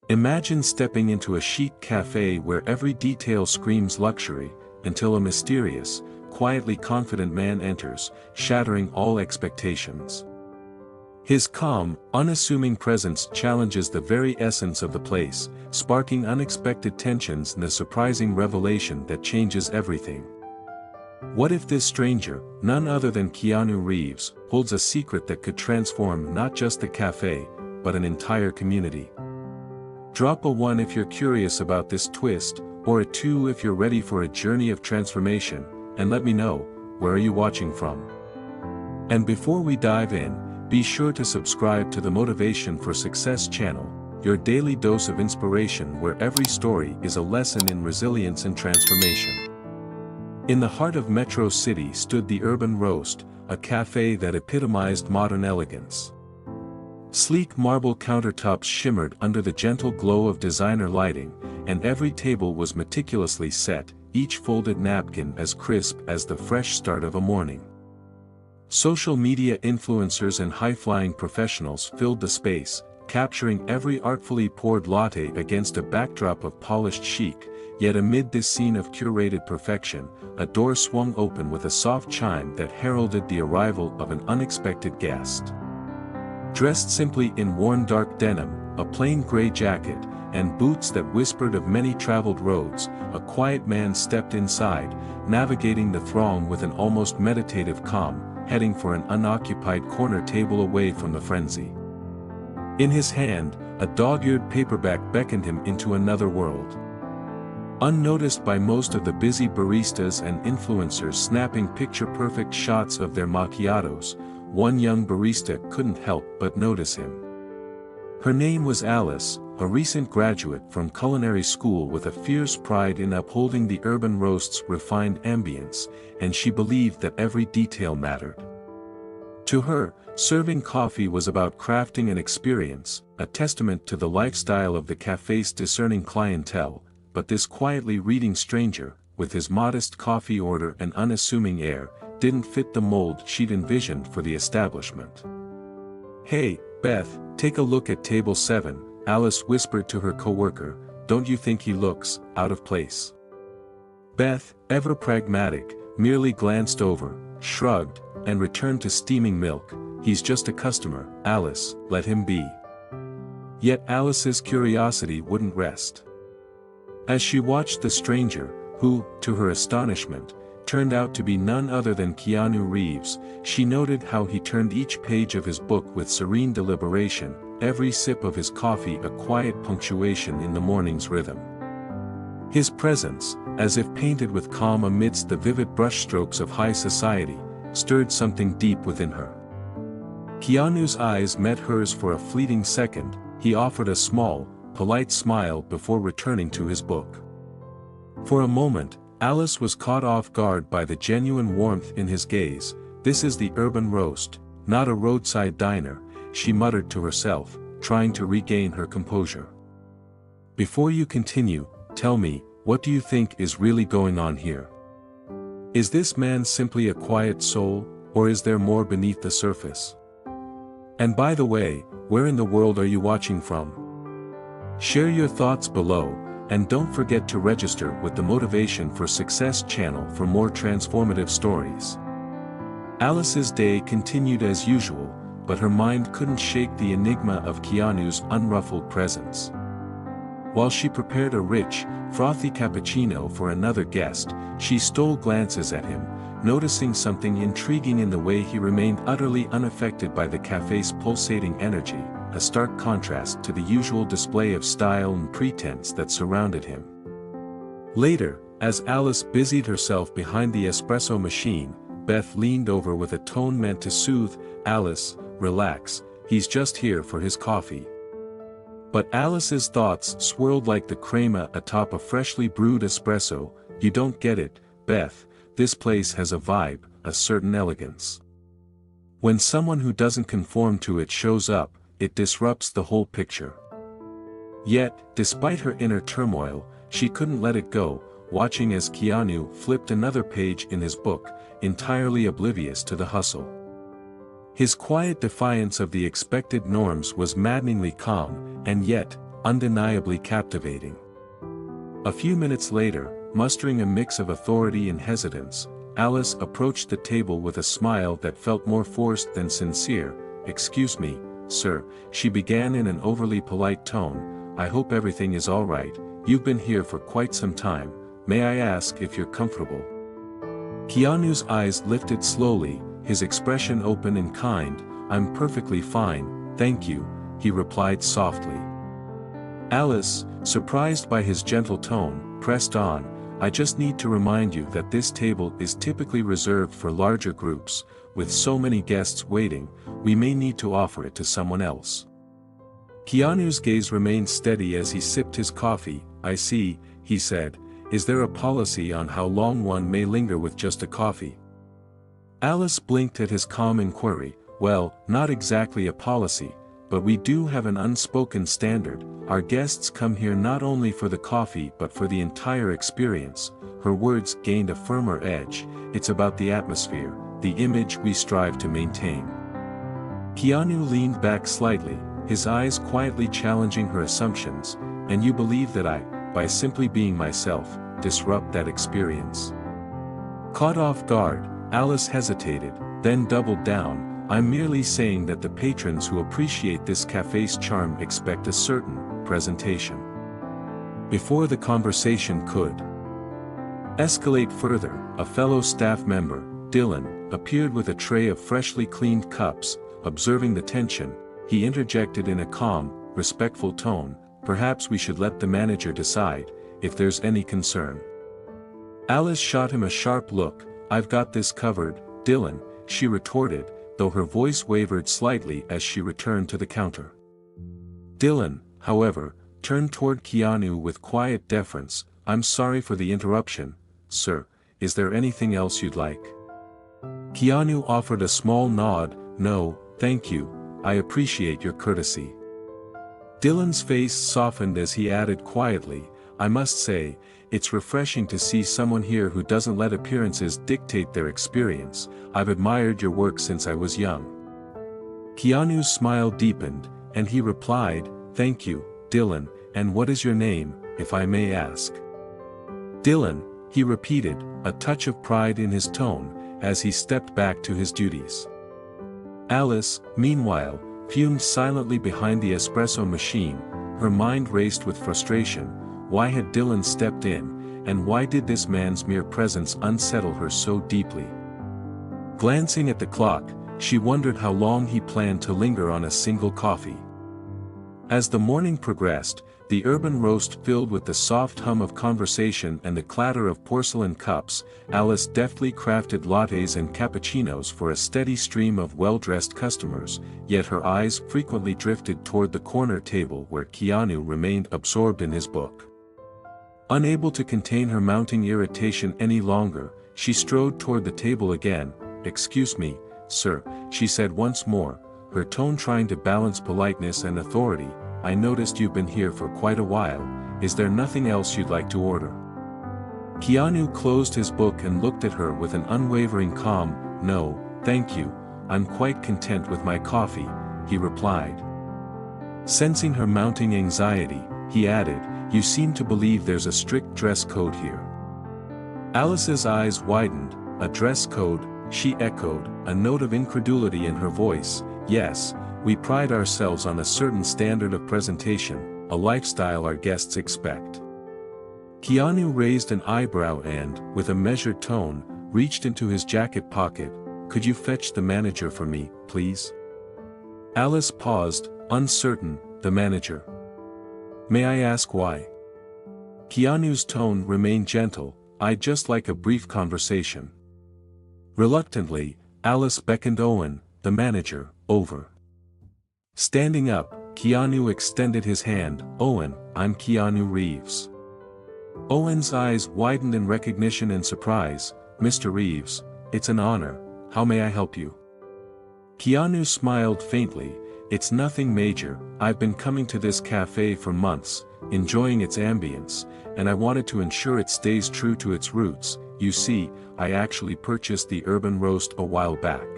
Imagine stepping into a chic cafe where every detail screams luxury, until a mysterious, quietly confident man enters, shattering all expectations. His calm, unassuming presence challenges the very essence of the place, sparking unexpected tensions and a surprising revelation that changes everything. What if this stranger, none other than Keanu Reeves, holds a secret that could transform not just the cafe, but an entire community? Drop a 1 if you're curious about this twist, or a 2 if you're ready for a journey of transformation, and let me know, where are you watching from? And before we dive in, be sure to subscribe to the Motivation for Success channel, your daily dose of inspiration where every story is a lesson in resilience and transformation. In the heart of Metro City stood the Urban Roast, a cafe that epitomized modern elegance. Sleek marble countertops shimmered under the gentle glow of designer lighting, and every table was meticulously set, each folded napkin as crisp as the fresh start of a morning. Social media influencers and high-flying professionals filled the space, capturing every artfully poured latte against a backdrop of polished chic, yet amid this scene of curated perfection, a door swung open with a soft chime that heralded the arrival of an unexpected guest. Dressed simply in worn dark denim, a plain gray jacket, and boots that whispered of many traveled roads, a quiet man stepped inside, navigating the throng with an almost meditative calm, heading for an unoccupied corner table away from the frenzy. In his hand, a dog-eared paperback beckoned him into another world. Unnoticed by most of the busy baristas and influencers snapping picture-perfect shots of their macchiatos, one young barista couldn't help but notice him. Her name was Alice, a recent graduate from culinary school with a fierce pride in upholding the Urban Roast's refined ambience, and she believed that every detail mattered. To her, serving coffee was about crafting an experience, a testament to the lifestyle of the cafe's discerning clientele, but this quietly reading stranger, with his modest coffee order and unassuming air, didn't fit the mold she'd envisioned for the establishment. "Hey, Beth, take a look at table 7, Alice whispered to her coworker, "don't you think he looks out of place?" Beth, ever pragmatic, merely glanced over, shrugged, and returned to steaming milk. "He's just a customer, Alice, let him be." Yet Alice's curiosity wouldn't rest. As she watched the stranger, who, to her astonishment, turned out to be none other than Keanu Reeves, she noted how he turned each page of his book with serene deliberation, every sip of his coffee a quiet punctuation in the morning's rhythm. His presence, as if painted with calm amidst the vivid brushstrokes of high society, stirred something deep within her. Keanu's eyes met hers for a fleeting second, he offered a small, polite smile before returning to his book. For a moment, Alice was caught off guard by the genuine warmth in his gaze. "This is the Urban Roast, not a roadside diner," she muttered to herself, trying to regain her composure. "Before you continue, tell me, what do you think is really going on here? Is this man simply a quiet soul, or is there more beneath the surface? And by the way, where in the world are you watching from? Share your thoughts below, and don't forget to register with the Motivation for Success channel for more transformative stories." Alice's day continued as usual, but her mind couldn't shake the enigma of Keanu's unruffled presence. While she prepared a rich, frothy cappuccino for another guest, she stole glances at him, noticing something intriguing in the way he remained utterly unaffected by the cafe's pulsating energy, a stark contrast to the usual display of style and pretense that surrounded him. Later, as Alice busied herself behind the espresso machine, Beth leaned over with a tone meant to soothe, "Alice, relax, he's just here for his coffee." But Alice's thoughts swirled like the crema atop a freshly brewed espresso. "You don't get it, Beth, this place has a vibe, a certain elegance. When someone who doesn't conform to it shows up, it disrupts the whole picture." Yet, despite her inner turmoil, she couldn't let it go, watching as Keanu flipped another page in his book, entirely oblivious to the hustle. His quiet defiance of the expected norms was maddeningly calm, and yet, undeniably captivating. A few minutes later, mustering a mix of authority and hesitance, Alice approached the table with a smile that felt more forced than sincere. "Excuse me, sir," she began in an overly polite tone, "I hope everything is all right. You've been here for quite some time. May I ask if you're comfortable?" Keanu's eyes lifted slowly, his expression open and kind. "I'm perfectly fine, thank you," he replied softly. Alice, surprised by his gentle tone, pressed on, "I just need to remind you that this table is typically reserved for larger groups. With so many guests waiting, we may need to offer it to someone else." Keanu's gaze remained steady as he sipped his coffee. "I see," he said. "Is there a policy on how long one may linger with just a coffee?" Alice blinked at his calm inquiry. "Well, not exactly a policy, but we do have an unspoken standard. Our guests come here not only for the coffee but for the entire experience." Her words gained a firmer edge. "It's about the atmosphere, the image we strive to maintain." Keanu leaned back slightly, his eyes quietly challenging her assumptions. "And you believe that I, by simply being myself, disrupt that experience?" Caught off guard, Alice hesitated, then doubled down. "I'm merely saying that the patrons who appreciate this cafe's charm expect a certain presentation." Before the conversation could escalate further, a fellow staff member, Dylan, appeared with a tray of freshly cleaned cups. Observing the tension, he interjected in a calm, respectful tone, "Perhaps we should let the manager decide, if there's any concern." Alice shot him a sharp look. "I've got this covered, Dylan," she retorted, though her voice wavered slightly as she returned to the counter. Dylan, however, turned toward Keanu with quiet deference. "I'm sorry for the interruption, sir. Is there anything else you'd like?" Keanu offered a small nod. "No, thank you, I appreciate your courtesy." Dylan's face softened as he added quietly, "I must say, it's refreshing to see someone here who doesn't let appearances dictate their experience. I've admired your work since I was young." Keanu's smile deepened, and he replied, "Thank you, Dylan, and what is your name, if I may ask?" "Dylan," he repeated, a touch of pride in his tone, as he stepped back to his duties. Alice, meanwhile, fumed silently behind the espresso machine. Her mind raced with frustration. Why had Dylan stepped in, and why did this man's mere presence unsettle her so deeply? Glancing at the clock, she wondered how long he planned to linger on a single coffee. As the morning progressed, the urban roast filled with the soft hum of conversation and the clatter of porcelain cups. Alice deftly crafted lattes and cappuccinos for a steady stream of well-dressed customers, yet her eyes frequently drifted toward the corner table where Keanu remained absorbed in his book. Unable to contain her mounting irritation any longer, she strode toward the table again. "Excuse me, sir," she said once more, her tone trying to balance politeness and authority. "I noticed you've been here for quite a while. Is there nothing else you'd like to order?" Keanu closed his book and looked at her with an unwavering calm. "No, thank you, I'm quite content with my coffee," he replied. Sensing her mounting anxiety, he added, "You seem to believe there's a strict dress code here." Alice's eyes widened. "A dress code?" she echoed, a note of incredulity in her voice. "Yes, we pride ourselves on a certain standard of presentation, a lifestyle our guests expect." Keanu raised an eyebrow and, with a measured tone, reached into his jacket pocket. "Could you fetch the manager for me, please?" Alice paused, uncertain. "The manager? May I ask why?" Keanu's tone remained gentle. "I'd just like a brief conversation." Reluctantly, Alice beckoned Owen, the manager, over. Standing up, Keanu extended his hand. "Owen, I'm Keanu Reeves." Owen's eyes widened in recognition and surprise. "Mr. Reeves, it's an honor. How may I help you?" Keanu smiled faintly. "It's nothing major. I've been coming to this cafe for months, enjoying its ambience, and I wanted to ensure it stays true to its roots. You see, I actually purchased the urban roast a while back."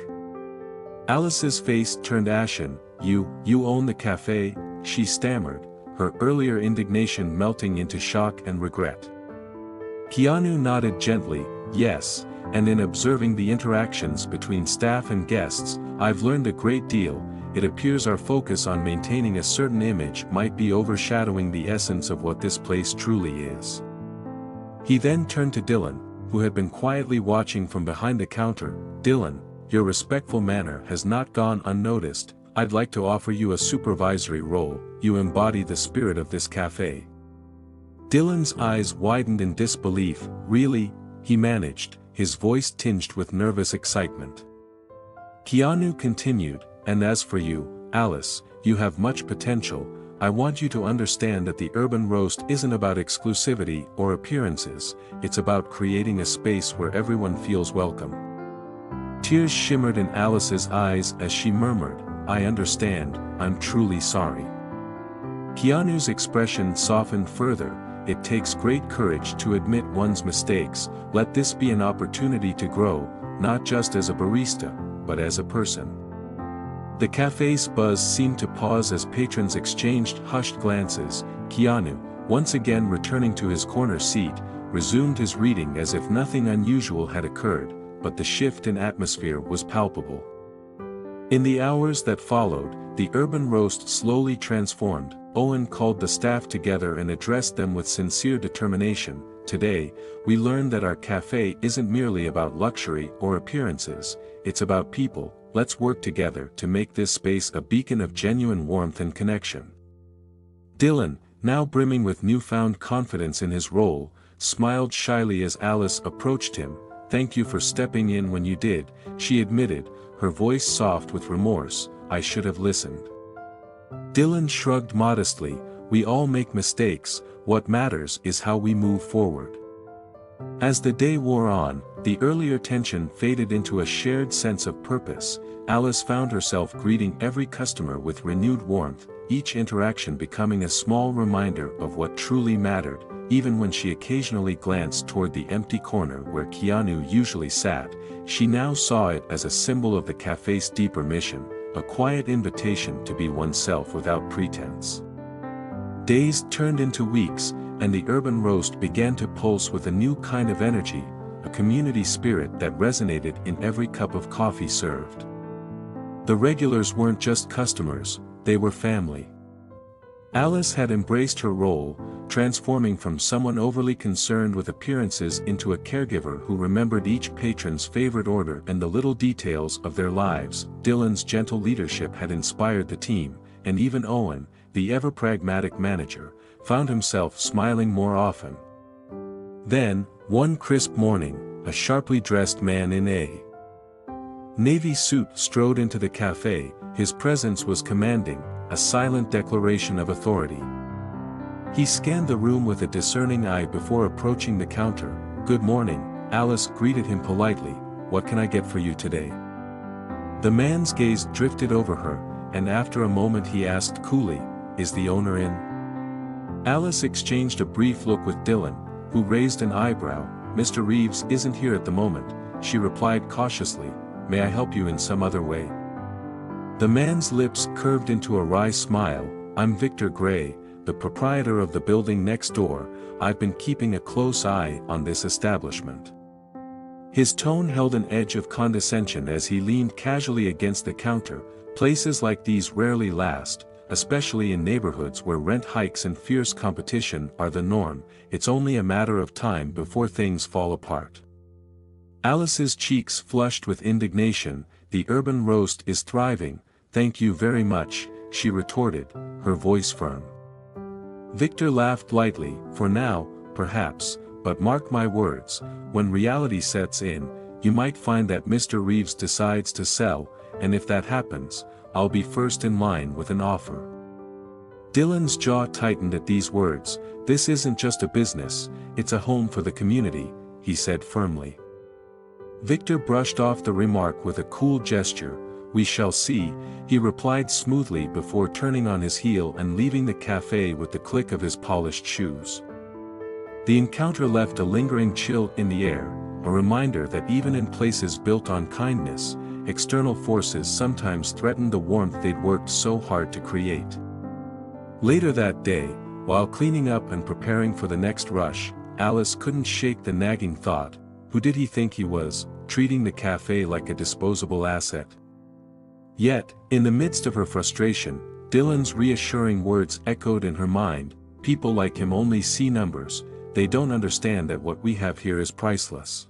Alice's face turned ashen. You own the cafe?" she stammered, her earlier indignation melting into shock and regret. Keanu nodded gently, yes, and in observing the interactions between staff and guests, I've learned a great deal. It appears our focus on maintaining a certain image might be overshadowing the essence of what this place truly is. He then turned to Dylan, who had been quietly watching from behind the counter. Dylan, your respectful manner has not gone unnoticed. I'd like to offer you a supervisory role. You embody the spirit of this cafe. Dylan's eyes widened in disbelief. Really? He managed, his voice tinged with nervous excitement. Keanu continued, and as for you, Alice, you have much potential. I want you to understand that the urban roast isn't about exclusivity or appearances, it's about creating a space where everyone feels welcome. Tears shimmered in Alice's eyes as she murmured, I understand, I'm truly sorry. Keanu's expression softened further. It takes great courage to admit one's mistakes. Let this be an opportunity to grow, not just as a barista, but as a person. The cafe's buzz seemed to pause as patrons exchanged hushed glances. Keanu, once again returning to his corner seat, resumed his reading as if nothing unusual had occurred, but the shift in atmosphere was palpable. In the hours that followed, the urban roast slowly transformed. Owen called the staff together and addressed them with sincere determination. Today, we learned that our cafe isn't merely about luxury or appearances, it's about people. Let's work together to make this space a beacon of genuine warmth and connection. Dylan, now brimming with newfound confidence in his role, smiled shyly as Alice approached him. Thank you for stepping in when you did, she admitted, her voice soft with remorse. I should have listened. Dylan shrugged modestly. We all make mistakes, what matters is how we move forward. As the day wore on, the earlier tension faded into a shared sense of purpose. Alice found herself greeting every customer with renewed warmth, each interaction becoming a small reminder of what truly mattered. Even when she occasionally glanced toward the empty corner where Keanu usually sat, she now saw it as a symbol of the cafe's deeper mission, a quiet invitation to be oneself without pretense. Days turned into weeks, and the urban roast began to pulse with a new kind of energy, a community spirit that resonated in every cup of coffee served. The regulars weren't just customers, they were family. Alice had embraced her role, transforming from someone overly concerned with appearances into a caregiver who remembered each patron's favorite order and the little details of their lives. Dylan's gentle leadership had inspired the team, and even Owen, the ever-pragmatic manager, found himself smiling more often. Then, one crisp morning, a sharply dressed man in a navy suit strode into the cafe. His presence was commanding, a silent declaration of authority. He scanned the room with a discerning eye before approaching the counter. Good morning, Alice greeted him politely. What can I get for you today? The man's gaze drifted over her, and after a moment he asked coolly, is the owner in? Alice exchanged a brief look with Dylan, who raised an eyebrow. Mr. Reeves isn't here at the moment, she replied cautiously. May I help you in some other way? The man's lips curved into a wry smile. I'm Victor Gray, the proprietor of the building next door. I've been keeping a close eye on this establishment. His tone held an edge of condescension as he leaned casually against the counter. Places like these rarely last, especially in neighborhoods where rent hikes and fierce competition are the norm. It's only a matter of time before things fall apart. Alice's cheeks flushed with indignation. The urban roast is thriving. Thank you very much, she retorted, her voice firm. Victor laughed lightly. For now, perhaps, but mark my words, when reality sets in, you might find that Mr. Reeves decides to sell, and if that happens, I'll be first in line with an offer. Dylan's jaw tightened at these words. This isn't just a business, it's a home for the community, he said firmly. Victor brushed off the remark with a cool gesture. We shall see, he replied smoothly before turning on his heel and leaving the cafe with the click of his polished shoes. The encounter left a lingering chill in the air, a reminder that even in places built on kindness, external forces sometimes threaten the warmth they'd worked so hard to create. Later that day, while cleaning up and preparing for the next rush, Alice couldn't shake the nagging thought, who did he think he was, treating the cafe like a disposable asset? Yet, in the midst of her frustration, Dylan's reassuring words echoed in her mind, people like him only see numbers, they don't understand that what we have here is priceless.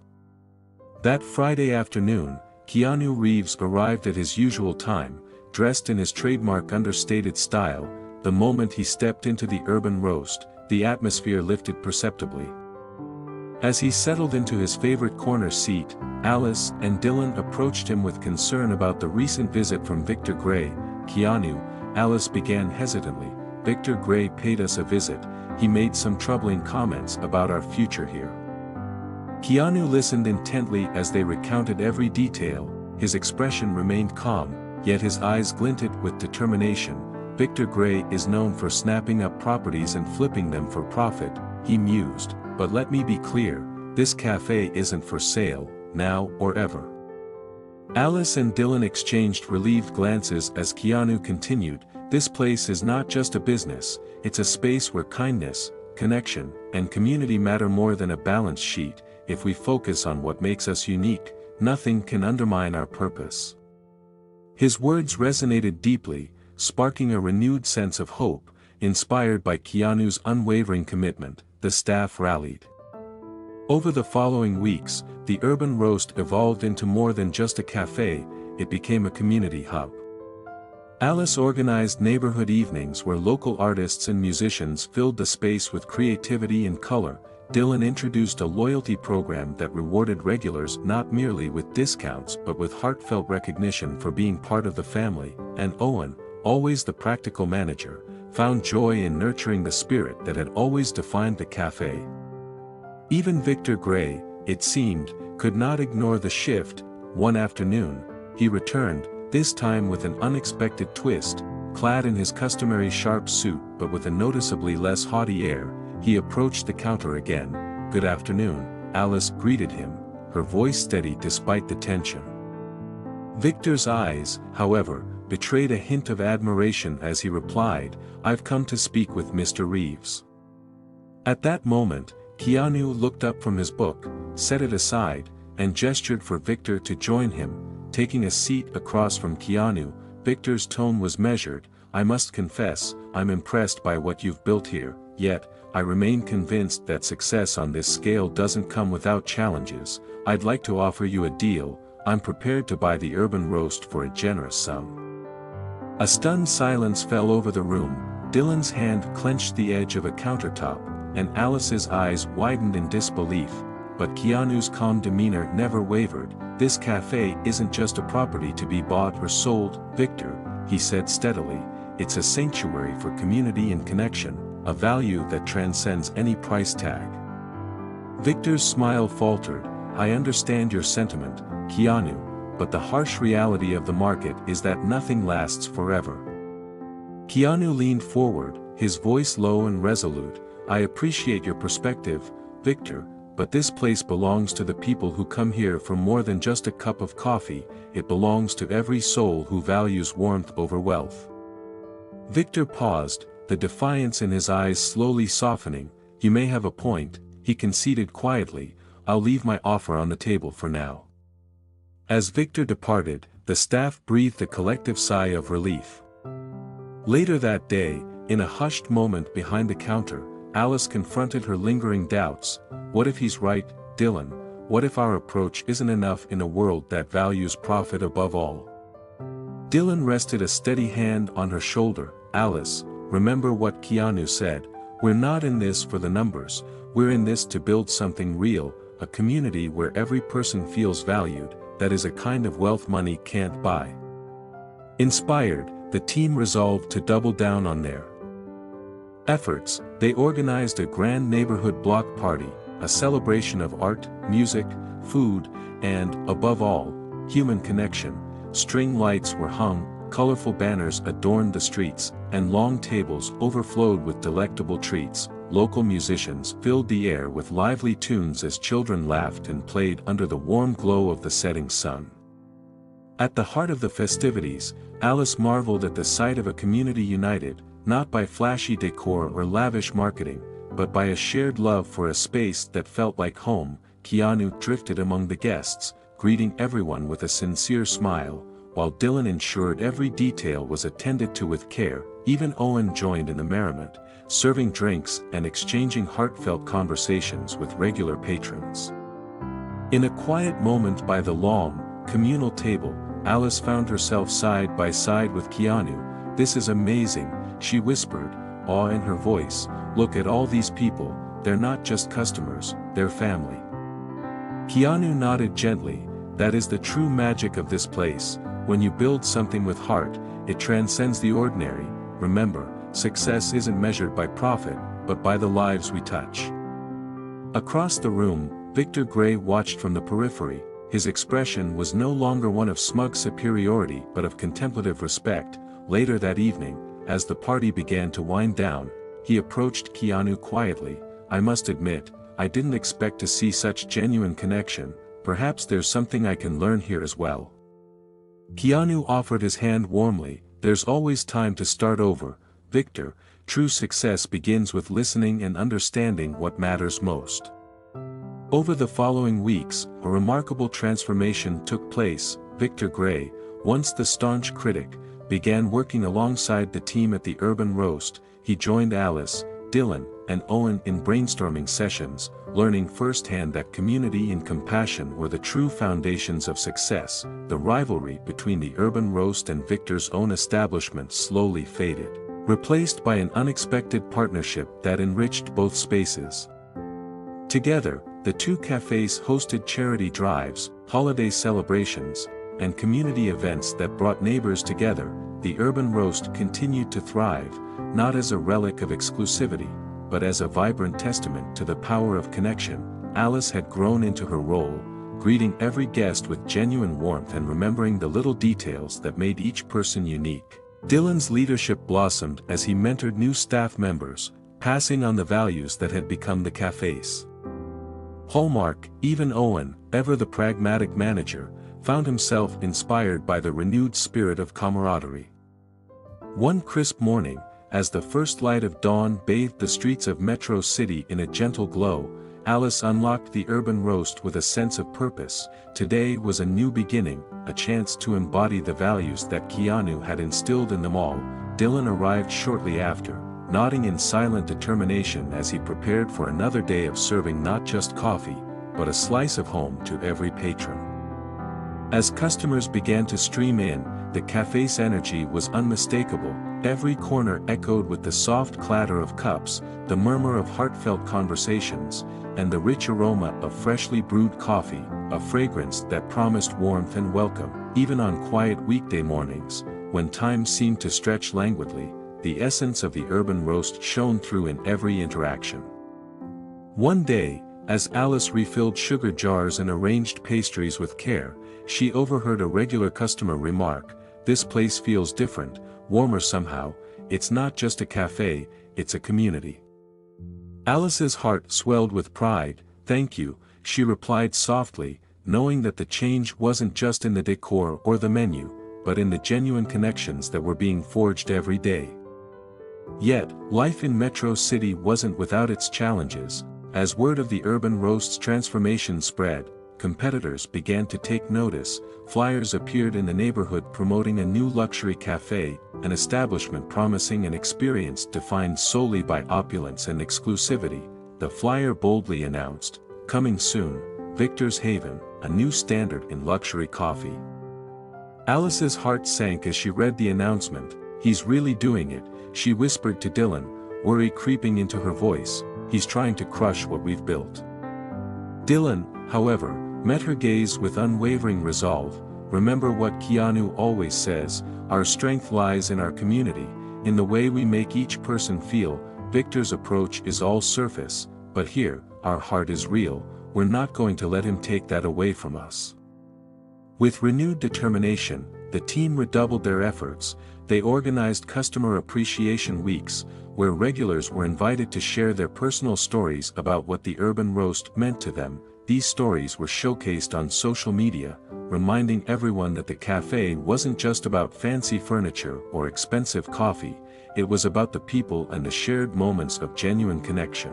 That Friday afternoon, Keanu Reeves arrived at his usual time, dressed in his trademark understated style. The moment he stepped into the urban roast, the atmosphere lifted perceptibly. As he settled into his favorite corner seat, Alice and Dylan approached him with concern about the recent visit from Victor Gray. Keanu, Alice began hesitantly, Victor Gray paid us a visit, he made some troubling comments about our future here. Keanu listened intently as they recounted every detail, his expression remained calm, yet his eyes glinted with determination. Victor Gray is known for snapping up properties and flipping them for profit, he mused, but let me be clear, this cafe isn't for sale, now or ever. Alice and Dylan exchanged relieved glances as Keanu continued, this place is not just a business, it's a space where kindness, connection, and community matter more than a balance sheet. If we focus on what makes us unique, nothing can undermine our purpose. His words resonated deeply, sparking a renewed sense of hope. Inspired by Keanu's unwavering commitment, the staff rallied. Over the following weeks, the urban roast evolved into more than just a cafe, it became a community hub. Alice organized neighborhood evenings where local artists and musicians filled the space with creativity and color. Dylan introduced a loyalty program that rewarded regulars not merely with discounts but with heartfelt recognition for being part of the family, and Owen, always the practical manager, found joy in nurturing the spirit that had always defined the cafe. Even Victor Gray, it seemed, could not ignore the shift. One afternoon, he returned, this time with an unexpected twist. Clad in his customary sharp suit but with a noticeably less haughty air, he approached the counter again. Good afternoon, Alice greeted him, her voice steady despite the tension. Victor's eyes, however, betrayed a hint of admiration as he replied, I've come to speak with Mr. Reeves. At that moment, Keanu looked up from his book, set it aside, and gestured for Victor to join him. Taking a seat across from Keanu, Victor's tone was measured, I must confess, I'm impressed by what you've built here, yet, I remain convinced that success on this scale doesn't come without challenges. I'd like to offer you a deal, I'm prepared to buy the urban roast for a generous sum. A stunned silence fell over the room, Dylan's hand clenched the edge of a countertop, and Alice's eyes widened in disbelief, but Keanu's calm demeanor never wavered. This cafe isn't just a property to be bought or sold, Victor, he said steadily, it's a sanctuary for community and connection, a value that transcends any price tag. Victor's smile faltered, I understand your sentiment, Keanu, but the harsh reality of the market is that nothing lasts forever. Keanu leaned forward, his voice low and resolute, I appreciate your perspective, Victor, but this place belongs to the people who come here for more than just a cup of coffee, it belongs to every soul who values warmth over wealth. Victor paused, the defiance in his eyes slowly softening, you may have a point, he conceded quietly, I'll leave my offer on the table for now. As Victor departed, the staff breathed a collective sigh of relief. Later that day, in a hushed moment behind the counter, Alice confronted her lingering doubts. What if he's right, Dylan? What if our approach isn't enough in a world that values profit above all? Dylan rested a steady hand on her shoulder. Alice, remember what Keanu said, we're not in this for the numbers, we're in this to build something real, a community where every person feels valued, that is a kind of wealth money can't buy. Inspired, the team resolved to double down on their efforts. They organized a grand neighborhood block party, a celebration of art, music, food, and, above all, human connection. String lights were hung, colorful banners adorned the streets, and long tables overflowed with delectable treats. Local musicians filled the air with lively tunes as children laughed and played under the warm glow of the setting sun. At the heart of the festivities, Alice marveled at the sight of a community united, not by flashy decor or lavish marketing, but by a shared love for a space that felt like home. Keanu drifted among the guests, greeting everyone with a sincere smile, while Dylan ensured every detail was attended to with care. Even Owen joined in the merriment, serving drinks and exchanging heartfelt conversations with regular patrons. In a quiet moment by the long, communal table, Alice found herself side by side with Keanu. "This is amazing," she whispered, awe in her voice. "Look at all these people, they're not just customers, they're family." Keanu nodded gently. "That is the true magic of this place. When you build something with heart, it transcends the ordinary. Remember, success isn't measured by profit, but by the lives we touch." Across the room, Victor Gray watched from the periphery. His expression was no longer one of smug superiority but of contemplative respect. Later that evening, as the party began to wind down, he approached Keanu quietly. "I must admit, I didn't expect to see such genuine connection. Perhaps there's something I can learn here as well." Keanu offered his hand warmly. "There's always time to start over, Victor. True success begins with listening and understanding what matters most." Over the following weeks, a remarkable transformation took place. Victor Gray, once the staunch critic, began working alongside the team at the Urban Roast. He joined Alice, Dylan, and Owen in brainstorming sessions, learning firsthand that community and compassion were the true foundations of success. The rivalry between the Urban Roast and Victor's own establishment slowly faded, replaced by an unexpected partnership that enriched both spaces. Together, the two cafes hosted charity drives, holiday celebrations, and community events that brought neighbors together. The Urban Roast continued to thrive, not as a relic of exclusivity, but as a vibrant testament to the power of connection. Alice had grown into her role, greeting every guest with genuine warmth and remembering the little details that made each person unique. Dylan's leadership blossomed as he mentored new staff members, passing on the values that had become the cafe's hallmark. Even Owen, ever the pragmatic manager, found himself inspired by the renewed spirit of camaraderie. One crisp morning, as the first light of dawn bathed the streets of Metro City in a gentle glow, Alice unlocked the Urban Roast with a sense of purpose. Today was a new beginning, a chance to embody the values that Keanu had instilled in them all. Dylan arrived shortly after, nodding in silent determination as he prepared for another day of serving not just coffee, but a slice of home to every patron. As customers began to stream in, the cafe's energy was unmistakable. Every corner echoed with the soft clatter of cups, the murmur of heartfelt conversations, and the rich aroma of freshly brewed coffee, a fragrance that promised warmth and welcome. Even on quiet weekday mornings, when time seemed to stretch languidly, the essence of the Urban Roast shone through in every interaction. One day, as Alice refilled sugar jars and arranged pastries with care, she overheard a regular customer remark, "This place feels different, warmer somehow. It's not just a cafe, it's a community." Alice's heart swelled with pride. "Thank you," she replied softly, knowing that the change wasn't just in the decor or the menu, but in the genuine connections that were being forged every day. Yet, life in Metro City wasn't without its challenges. As word of the Urban Roast's transformation spread, competitors began to take notice. Flyers appeared in the neighborhood promoting a new luxury cafe, an establishment promising an experience defined solely by opulence and exclusivity. The flyer boldly announced, "Coming soon, Victor's Haven, a new standard in luxury coffee." Alice's heart sank as she read the announcement. "He's really doing it," she whispered to Dylan, worry creeping into her voice. "He's trying to crush what we've built." Dylan, however, met her gaze with unwavering resolve. "Remember what Keanu always says, our strength lies in our community, in the way we make each person feel. Victor's approach is all surface, but here, our heart is real. We're not going to let him take that away from us." With renewed determination, the team redoubled their efforts. They organized customer appreciation weeks, where regulars were invited to share their personal stories about what the Urban Roast meant to them. These stories were showcased on social media, reminding everyone that the cafe wasn't just about fancy furniture or expensive coffee, it was about the people and the shared moments of genuine connection.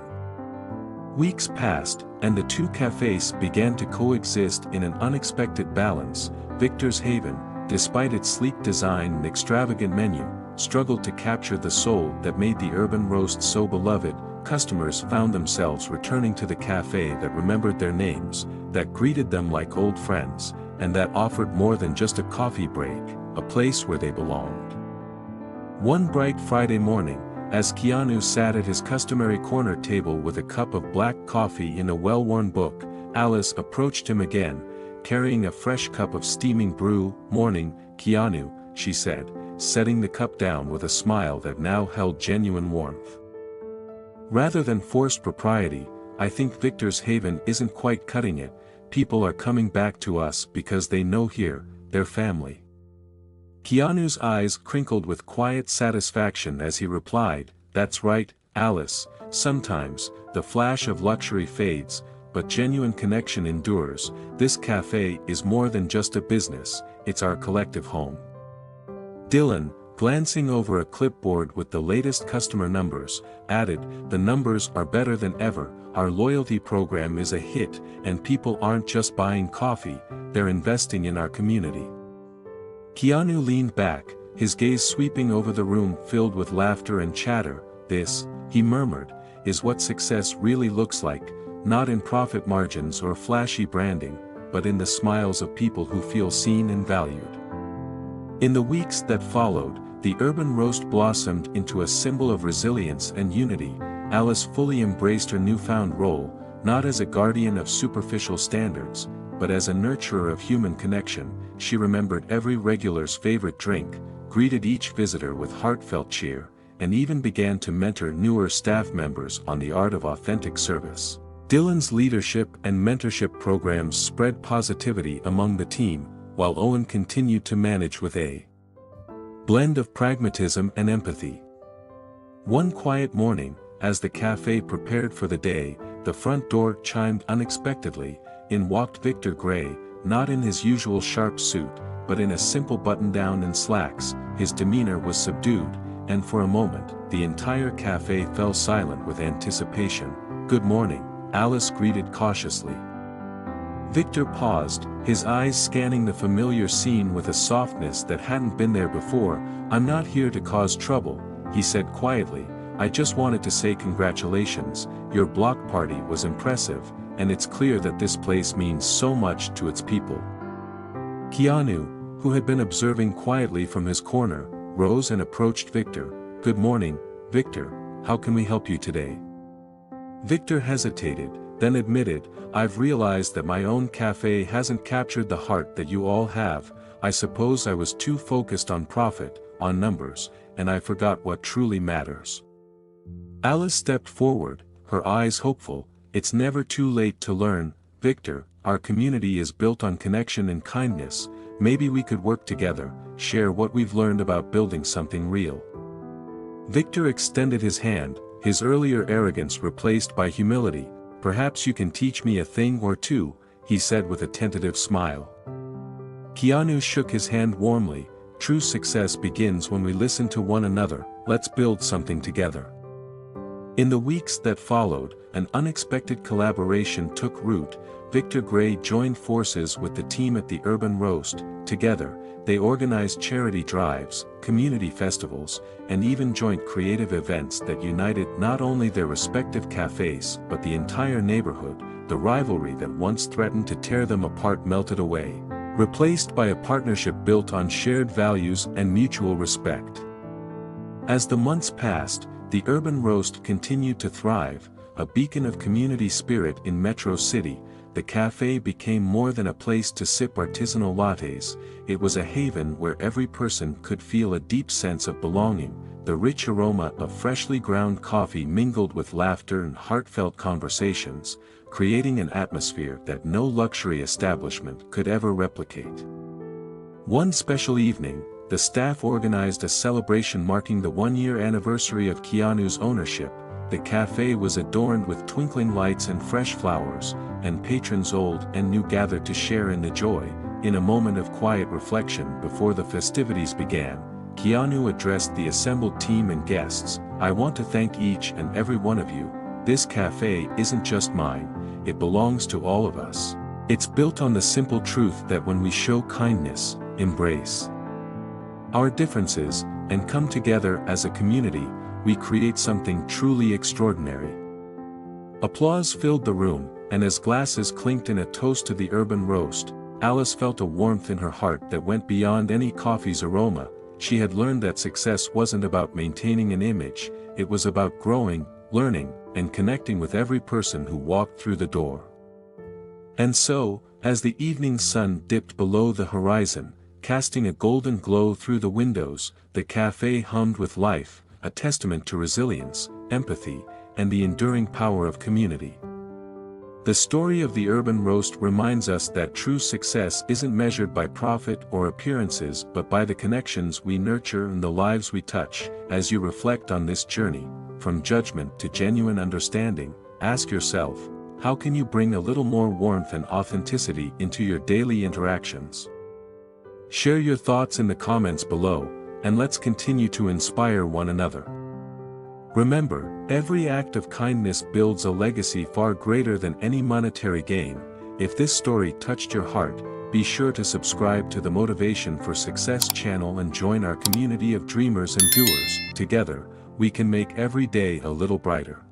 Weeks passed, and the two cafes began to coexist in an unexpected balance. Victor's Haven, despite its sleek design and extravagant menu, struggled to capture the soul that made the urban roast so beloved. Customers found themselves returning to the cafe that remembered their names, that greeted them like old friends, and that offered more than just a coffee break, a place where they belonged. One bright Friday morning, as Keanu sat at his customary corner table with a cup of black coffee in a well-worn book, Alice approached him again, carrying a fresh cup of steaming brew. "Morning, Keanu," she said, setting the cup down with a smile that now held genuine warmth. "Rather than forced propriety, I think Victor's Haven isn't quite cutting it. People are coming back to us because they know here, their family." Keanu's eyes crinkled with quiet satisfaction as he replied, "That's right, Alice, sometimes, the flash of luxury fades, but genuine connection endures. This cafe is more than just a business, it's our collective home." Dylan, glancing over a clipboard with the latest customer numbers, added, "The numbers are better than ever, our loyalty program is a hit, and people aren't just buying coffee, they're investing in our community." Keanu leaned back, his gaze sweeping over the room filled with laughter and chatter. "This," he murmured, "is what success really looks like, not in profit margins or flashy branding, but in the smiles of people who feel seen and valued." In the weeks that followed, the urban roast blossomed into a symbol of resilience and unity. Alice fully embraced her newfound role, not as a guardian of superficial standards, but as a nurturer of human connection. She remembered every regular's favorite drink, greeted each visitor with heartfelt cheer, and even began to mentor newer staff members on the art of authentic service. Dylan's leadership and mentorship programs spread positivity among the team, while Owen continued to manage with a blend of pragmatism and empathy. One quiet morning, as the cafe prepared for the day, the front door chimed unexpectedly. In walked Victor Gray, not in his usual sharp suit, but in a simple button-down and slacks. His demeanor was subdued, and for a moment, the entire cafe fell silent with anticipation. "Good morning," Alice greeted cautiously. Victor paused, his eyes scanning the familiar scene with a softness that hadn't been there before. "I'm not here to cause trouble," he said quietly. "I just wanted to say congratulations, your block party was impressive, and it's clear that this place means so much to its people." Keanu, who had been observing quietly from his corner, rose and approached Victor. "Good morning, Victor, how can we help you today?" Victor hesitated, then admitted, "I've realized that my own cafe hasn't captured the heart that you all have. I suppose I was too focused on profit, on numbers, and I forgot what truly matters." Alice stepped forward, her eyes hopeful. "It's never too late to learn, Victor. Our community is built on connection and kindness. Maybe we could work together, share what we've learned about building something real." Victor extended his hand, his earlier arrogance replaced by humility. "Perhaps you can teach me a thing or two," he said with a tentative smile. Keanu shook his hand warmly. "True success begins when we listen to one another. Let's build something together." In the weeks that followed, an unexpected collaboration took root. Victor Gray joined forces with the team at the Urban Roast. Together, they organized charity drives, community festivals, and even joint creative events that united not only their respective cafes but the entire neighborhood. The rivalry that once threatened to tear them apart melted away, replaced by a partnership built on shared values and mutual respect. As the months passed, the Urban Roast continued to thrive, a beacon of community spirit in Metro City. The cafe became more than a place to sip artisanal lattes. It was a haven where every person could feel a deep sense of belonging. The rich aroma of freshly ground coffee mingled with laughter and heartfelt conversations, creating an atmosphere that no luxury establishment could ever replicate. One special evening, the staff organized a celebration marking the one-year anniversary of Keanu's ownership. The cafe was adorned with twinkling lights and fresh flowers, and patrons old and new gathered to share in the joy. In a moment of quiet reflection before the festivities began, Keanu addressed the assembled team and guests. "I want to thank each and every one of you. This cafe isn't just mine, it belongs to all of us. It's built on the simple truth that when we show kindness, embrace our differences, and come together as a community, we create something truly extraordinary." Applause filled the room, and as glasses clinked in a toast to the urban roast, Alice felt a warmth in her heart that went beyond any coffee's aroma. She had learned that success wasn't about maintaining an image, it was about growing, learning, and connecting with every person who walked through the door. And so, as the evening sun dipped below the horizon, casting a golden glow through the windows, the cafe hummed with life, a testament to resilience, empathy, and the enduring power of community. The story of the urban roast reminds us that true success isn't measured by profit or appearances but by the connections we nurture and the lives we touch. As you reflect on this journey, from judgment to genuine understanding, ask yourself, how can you bring a little more warmth and authenticity into your daily interactions? Share your thoughts in the comments below, and let's continue to inspire one another. Remember, every act of kindness builds a legacy far greater than any monetary gain. If this story touched your heart, be sure to subscribe to the Motivation for Success channel and join our community of dreamers and doers. Together, we can make every day a little brighter.